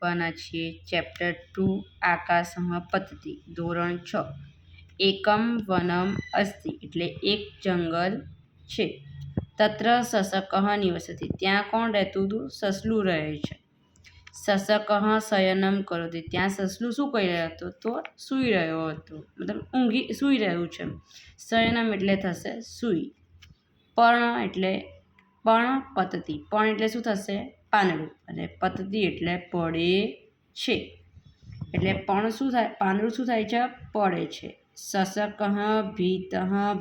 વાના છીએ ચેપ્ટર 2 આકાશઃ પતતિ ધોરણ 6 એકમ વનમ અસ્તિ એટલે એક જંગલ છે. તત્ર સસકઃ નિવસતિ ત્યાં કોણ રહેતું હતું? સસલું રહે છે. સસકઃ શયનમ કરોતિ ત્યાં સસલું શું કરી રહ્યો હતો? તો સૂઈ રહ્યો હતો, મતલબ સૂઈ રહ્યું છે. શયનમ એટલે થશે સૂઈ. પર્ણ એટલે પતતિ, પર્ણ એટલે શું થશે? પાંદડું, અને પતતિ એટલે પડે છે. એટલે પણ શું થાય? પાંદડું શું થાય છે? પડે છે. સસકઃ ભીતઃ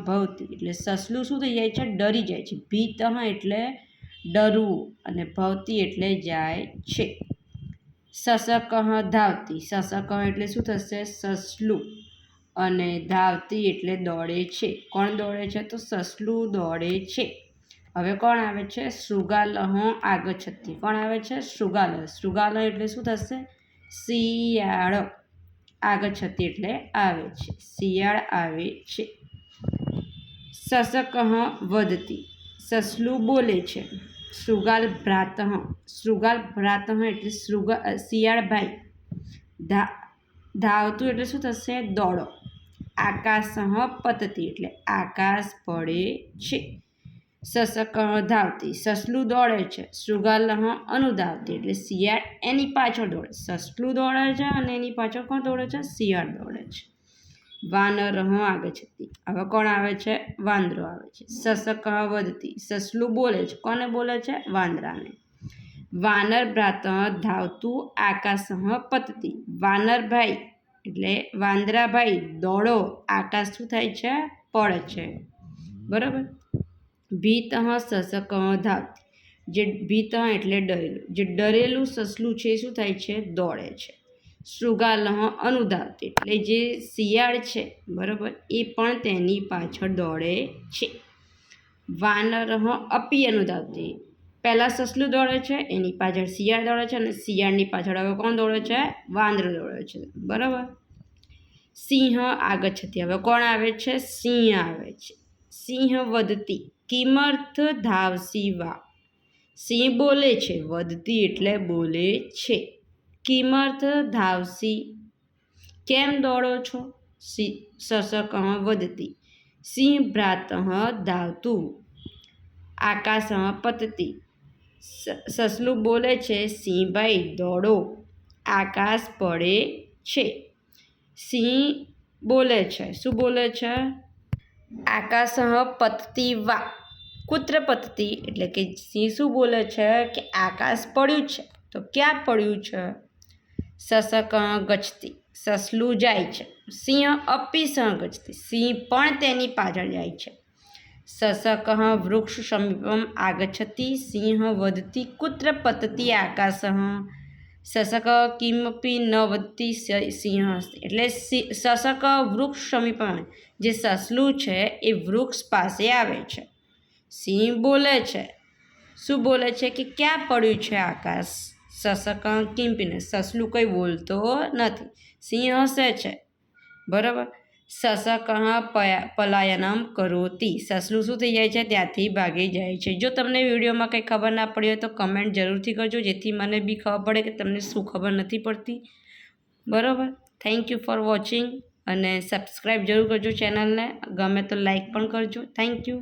ભવતિ એટલે સસલું શું થઈ જાય છે? ડરી જાય છે. ભીતઃ એટલે ડરવું, અને ભવતિ એટલે જાય છે. સસકઃ ધાવતિ, સસકઃ એટલે શું થશે? સસલું, અને ધાવતી એટલે દોડે છે. કોણ દોડે છે? તો સસલું દોડે છે. હવે કોણ આવે છે? શૃગાલઃ આગચ્છતિ. કોણ આવે છે? શૃગાલઃ. શૃગાલઃ એટલે શું થશે? શિયાળ. આગચ્છતિ એટલે આવે છે. શિયાળ આવે છે. સસકઃ વદતિ સસલું બોલે છે. શૃગાલ ભ્રાતઃ, શૃગાલ ભ્રાતઃ એટલે શિયાળ ભાઈ. ધાવતું એટલે શું થશે? દોડો. આકાશઃ પતતિ એટલે આકાશ પડે છે. સસકઃ ધાવતિ સસલું દોડે છે. શૃગાલઃ અનુધાવતિ એટલે શિયાળ એની પાછળ દોડે. સસલું દોડે છે અને એની પાછળ કોણ દોડે છે? શિયાળ દોડે છે. વાનરઃ આગચ્છતિ હવે કોણ આવે છે? વાંદરો આવે છે. સસકઃ વદતિ સસલું બોલે છે. કોને બોલે છે? વાંદરાને. વાનર ભ્રાતઃ ધાવતું આકાશઃ પતતિ વાનર ભાઈ એટલે વાંદરાભાઈ દોડો, આકાશ શું થાય છે? પડે છે. બરાબર. ભીતઃ સસકઃ ધાવતિ જે ભીતઃ એટલે ડરેલું, જે ડરેલું સસલું છે એ શું થાય છે? દોડે છે. શૃગાલઃ અનુધાવતિ એટલે જે શિયાળ છે, બરાબર, એ પણ તેની પાછળ દોડે છે. વાનરઃ અપી અનુધાવતિ પહેલાં સસલું દોડે છે, એની પાછળ શિયાળ દોડે છે, અને શિયાળની પાછળ હવે કોણ દોડે છે? વાંદરો દોડે છે. બરાબર. સિંહ આગચ્છતિ હવે કોણ આવે છે? સિંહ આવે છે. સિંહ વદતિ કિમર્થ ધાવસી વા સિંહ બોલે છે. વદતી એટલે બોલે છે. કિમર્થ ધાવસી કેમ દોડો છો? સસકઃ વદતિ સિંહ ભ્રાતઃ ધાવતું આકાશઃ પતતિ સસલું બોલે છે. સિંહભાઈ દોડો, આકાશ પડે છે. સિંહ બોલે છે. શું બોલે છે? આકાશઃ પતતિ વા કુત્ર પતતિ એટલે કે સિંહ શું બોલે છે? કે આકાશ પડ્યું છે. તો ક્યાં પડ્યું છે? સસકઃ ગચ્છતિ સસલું જાય છે. સિંહ અપી સહ ગચ્છતિ સિંહ પણ તેની પાછળ જાય છે. સસકઃ વૃક્ષ સમીપમ આગચ્છતિ સિંહ વદતિ કુત્ર પતતિ આકાશઃ સસક કિમપી ન વદતિ સિંહ અસ્તિ એટલે સસક વૃક્ષ સમીપમ જે સસલું છે એ વૃક્ષ પાસે આવે છે. સિંહ બોલે છે. શું બોલે છે? કે ક્યાં પડ્યું છે આકાશ? સસક કિંપીને સસલું કંઈ બોલતો નથી. સિંહ હસે છે. બરાબર. સસક પલાયનમ કરોતિ સસલું શું થઈ જાય છે? ત્યાંથી ભાગી જાય છે. જો તમને વિડીયોમાં કંઈ ખબર ના પડી હોય તો કમેન્ટ જરૂરથી કરજો, જેથી મને બી ખબર પડે કે તમને શું ખબર નથી પડતી. બરાબર. થેન્ક યુ ફોર વોચિંગ, અને સબસ્ક્રાઈબ જરૂર કરજો ચેનલને. ગમે તો લાઈક પણ કરજો. Thank you.